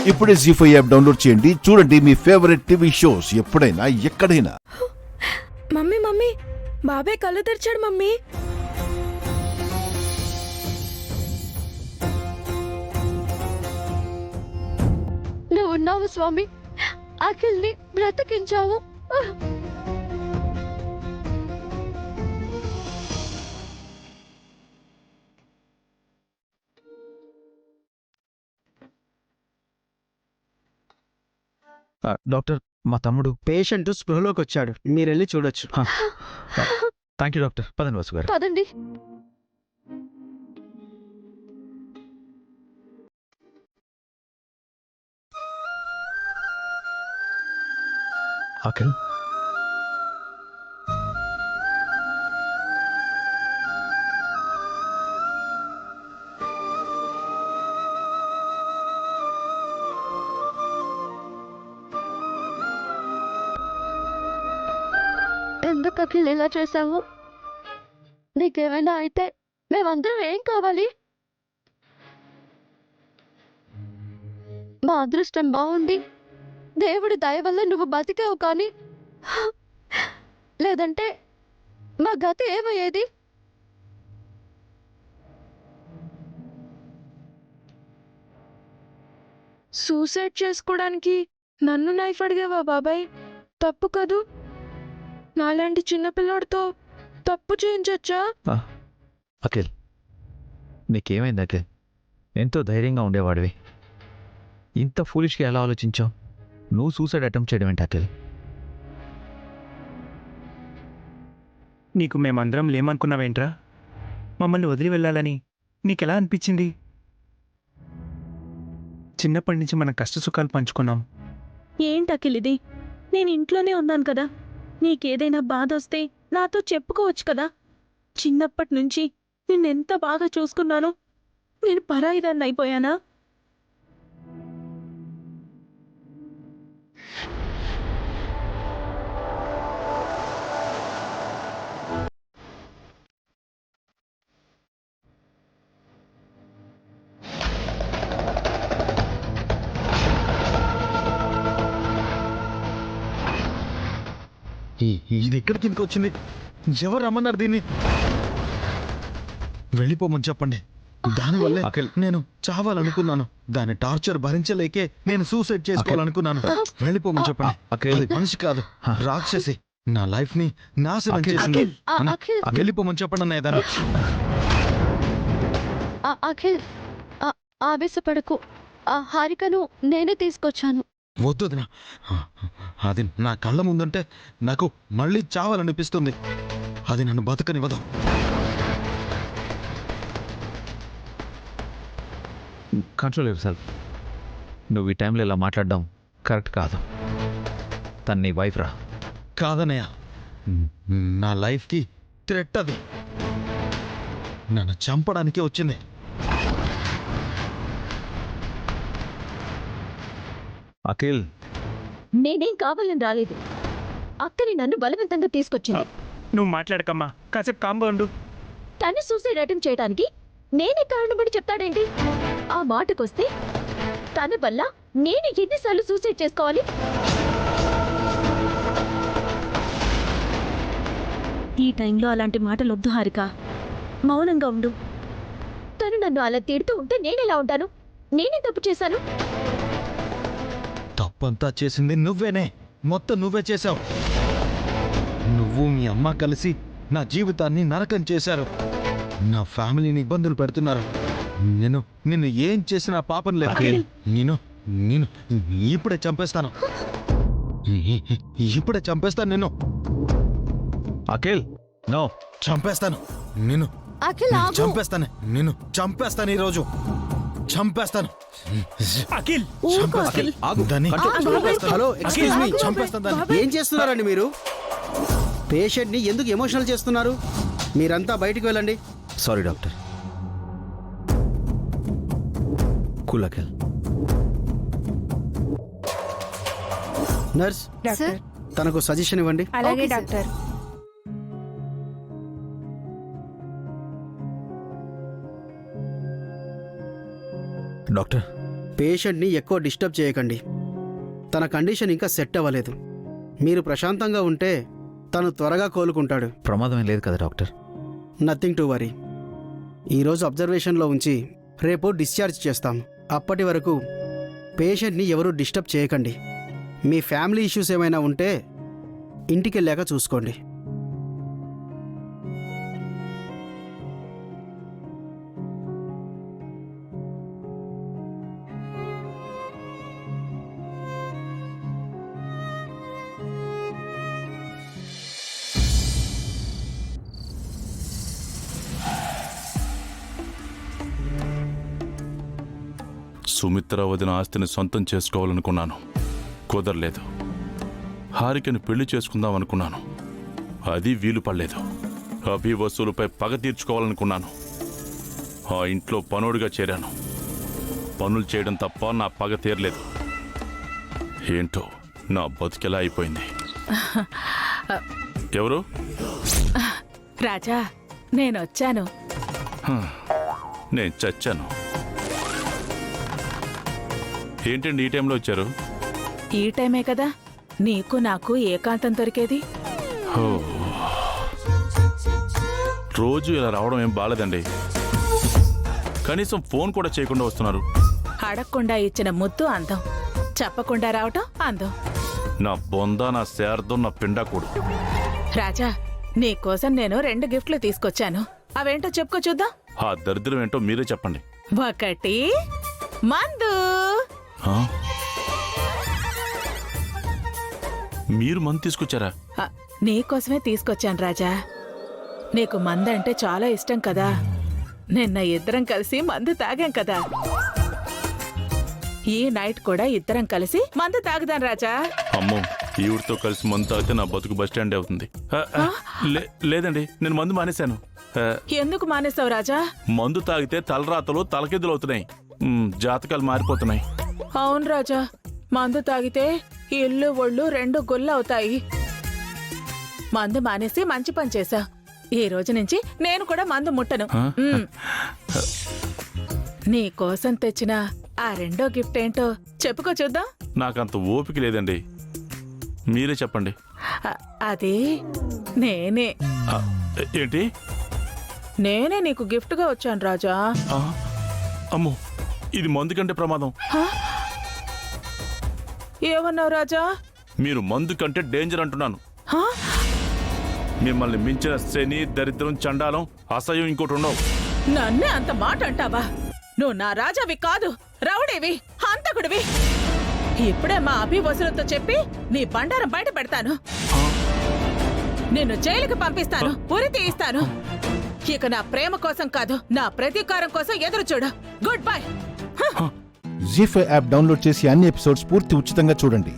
ఇప్పుడే జీ5 app download చేయండి. చూడండి మీ ఫేవరెట్ టీవీ షోస్ ఎప్పుడైనా ఎక్కడైనా. మమ్మీ మమ్మీ, బాబాయ్ కళ్ళు తెరిచాడు మమ్మీ. నువ్వు ఉన్నావు స్వామి, అఖిల్ని బ్రతికించావు. డాక్టర్, మా తమ్ముడు పేషెంట్ స్పృహలోకి వచ్చాడు, మీరెళ్ళి చూడొచ్చు. Thank you doctor. పదండి వాసు గారు. పదండి. అఖిల్, ఎందుకు అఖిల్ ఇలా చేసావు? నీకేమైనా అయితే మేమందరం ఏం కావాలి? మా అదృష్టం బాగుండి దేవుడి దయ వల్ల నువ్వు బతికావు, కానీ లేదంటే మా గతి ఏమయ్యేది? సూసైడ్ చేసుకోవడానికి నన్ను నైఫ్ అడిగావా బాబాయ్? తప్పు కదూ. నాలాంటి చిన్నపిల్లాడితో తప్పు చేయించచ్చా? అఖిల్, నీకేమైంది అఖిల్? ఎంతో ధైర్యంగా ఉండేవాడివి, ఇంత ఫూలిష్గా ఎలా ఆలోచించావు? నువ్వు సూసైడ్ అటెంప్ట్ చేయడం ఏంటి అఖిల్? నీకు మేమందరం లేమనుకున్నావేంట్రా? మమ్మల్ని వదిలి వెళ్ళాలని నీకెలా అనిపించింది? చిన్నప్పటి నుంచి మన కష్ట సుఖాలు పంచుకున్నాం. ఏంటి అఖిల్ ఇది? నేను ఇంట్లోనే ఉన్నాను కదా. నీకేదైనా బాధ వస్తే నాతో చెప్పుకోవచ్చు కదా. చిన్నప్పటి నుంచి నిన్నెంత బాగా చూసుకున్నాను. నేను పరాయిదాన్ని అయిపోయానా? ఇది ఎక్కడికి కిందకి వచ్చింది? ఎవరు రమ్మన్నారు దీన్ని? వెళ్ళిపోమని చెప్పండి. దానివల్లే నేను చావాలనుకున్నాను. దాని టార్చర్ భరించలేకే నేను సూసైడ్ చేసుకోవాలనుకున్నాను. వెళ్ళిపోమని చెప్పండి. అది మనిషి కాదు, రాక్షసి. నా లైఫ్ ని నాశనం చేసింది. వెళ్ళిపోమని చెప్పండి అన్నయ్య దాన్ని. అఖిల్, ఆవేశపడకు. ఆ హారికను నేనే తీసుకొచ్చాను. వద్దు వదినా. అది నా కళ్ళ ముందుంటే నాకు మళ్ళీ చావాలనిపిస్తుంది. అది నన్ను బతకనివ్వదు. Control your self. నువ్వు ఈ టైంలో ఇలా మాట్లాడడం కరెక్ట్ కాదు. తను నీ వైఫ్ రా. కాదనయ్య, నా లైఫ్కి థ్రెట్ అది. నన్ను చంపడానికే వచ్చింది. అఖిల్, నేనేం కావాలని రాలేదు. అక్కని నన్ను బలవంతంగా తీసుకొచ్చింది. నువ్వు మాట్లాడకమ్మా, కాసేపు కాంబో ఉండు. తను సూసైడ్ అటెంప్ట్ చేయడానికి నేనే కారణమని చెప్తాడేంటి? ఆ మాటకొస్తే తన వల్ల నేను ఎన్నిసార్లు సూసైడ్ చేసుకోవాలి? ఈ టైంలో అలాంటి మాటలు వద్దు హారిక. మౌనంగా ఉండు. తను నన్ను అలా తిడుతూ ఉంటే నేనెలా ఉంటాను? నేనే తప్పు చేశాను. తప్పంతా చేసింది నువ్వేనే. మొత్తం నువ్వే చేశావు. నువ్వు మీ అమ్మ కలిసి నా జీవితాన్ని నరకం చేశారు. నా ఫ్యామిలీని ఇబ్బందులు పెడుతున్నారు. నిన్ను ఏం చేసినా పాపం లేదు. నేను ఇప్పుడే చంపేస్తాను. ఇప్పుడే చంపేస్తాను. నిన్ను అఖిల్, నో. చంపేస్తాను. నిన్ను చంపేస్తాను. నిన్ను చంపేస్తాను. ఈరోజు చంపేస్తాను. అఖిల్, దాన్ని హలో, ఎక్స్క్యూజ్ మీ, చంపేస్తాను దాన్ని. ఏం చేస్తున్నారండి మీరు? పేషెంట్ని ఎందుకు ఎమోషనల్ చేస్తున్నారు? మీరంతా బయటికి వెళ్ళండి. Sorry doctor. Cool Akhil. Nurse, doctor. తనకు సజెషన్ ఇవ్వండి. అలాగే డాక్టర్. డాక్టర్, పేషెంట్ని ఎక్కువ డిస్టర్బ్ చేయకండి. తన కండిషన్ ఇంకా సెట్ అవ్వలేదు. మీరు ప్రశాంతంగా ఉంటే తను త్వరగా కోలుకుంటాడు. ప్రమాదం ఏం లేదు కదా డాక్టర్? Nothing to worry. ఈరోజు అబ్జర్వేషన్లో ఉంచి రేపు డిశ్చార్జ్ చేస్తాం. అప్పటి వరకు పేషెంట్ని ఎవరూ డిస్టర్బ్ చేయకండి. మీ ఫ్యామిలీ ఇష్యూస్ ఏమైనా ఉంటే ఇంటికి వెళ్ళాక చూసుకోండి. సుమిత్ర వదిన ఆస్తిని సొంతం చేసుకోవాలనుకున్నాను, కుదరలేదు. హారికని పెళ్లి చేసుకుందాం అనుకున్నాను, అది వీలు పడలేదు. అభి వసూలుపై పగ తీర్చుకోవాలనుకున్నాను. ఆ ఇంట్లో పనోడిగా చేరాను. పనులు చేయడం తప్ప నా పగ తీరలేదు. ఏంటో నా బతికెలా అయిపోయింది. ఎవరు? రాజా, నేనొచ్చాను. నేను చచ్చాను. ఏంటండి ఈ టైంలో వచ్చారు? ఈ టైమే కదా నీకు నాకు ఏకాంతం దొరికేది. ఓ, రోజు ఇలా రావడం ఏం బాలేదండి. కనీసం ఫోన్ కూడా చేయకుండా వస్తున్నారు. అడగకుండా ఇచ్చిన ముద్దు అందం, చెప్పకుండా రావటం అందం. నా బొంద, నా శార్థం, నా పిండాకుడు. రాజా, నీకోసం నేను 2 గిఫ్ట్లు తీసుకొచ్చాను. అవేంటో చెప్పుకో చూద్దాం. ఆ దరిద్రం ఏంటో మీరే చెప్పండి. ఒకటి మందు. ఆ? మీరు మందు తీసుకొచ్చారా? నీకోసమే తీసుకొచ్చాను రాజా. నీకు మందు అంటే చాలా ఇష్టం కదా. నిన్న ఇద్దరం కలిసి మందు తాగాం కదా. ఈ నైట్ కూడా ఇద్దరం కలిసి మందు తాగుదాం రాజా. అమ్మో, ఈవిడితో కలిసి మందు తాగితే నా బతుకు బస్ స్టాండ్ అవుతుంది. లేదండి, నేను మందు మానేశాను. ఎందుకు మానేసావు రాజా? మందు తాగితే తలరాతలు తలకిద్దులు అవుతున్నాయి. జాతకాలు మారిపోతున్నాయి. అవును రాజా, మందు తాగితే ఇల్లు ఒళ్ళు 2 గుళ్ళు అవుతాయి. మందు మానేసి మంచి పని చేశా. ఈ రోజు నుంచి నేను కూడా మందు ముట్టను. నీ కోసం తెచ్చిన ఆ 2వ గిఫ్ట్ ఏంటో చెప్పుకో చూద్దాం. నాకంత ఓపిక లేదండి, మీరే చెప్పండి. అది నేనే. ఏంటి? నేనే నీకు గిఫ్ట్గా వచ్చాను రాజా. అమ్మో, ఇది మందు కంటే ప్రమాదం. ఏమన్నావు రాజా? మీరు మందు కంటే డేంజర్ అంటున్నాను. మిమ్మల్ని మించిన శని, దరిద్రం, చండాలం, అసహ్యం ఇంకోటి ఉండవు. నన్నే అంత మాట అంటావా? నువ్వు నా రాజావి కాదు, రౌడీవి, హంతకుడివి. ఇప్పుడే మా అభివసులతో చెప్పి నీ బండారం బయట పెడతాను. నిన్ను జైలుకి పంపిస్తాను, ఉరి తీయిస్తాను. ఇక నా ప్రేమ కోసం కాదు, నా ప్రతీకారం కోసం ఎదురు చూడు. Goodbye. Zee5 app download చేసి అన్ని ఎపిసోడ్స్ పూర్తి ఉచితంగా చూడండి.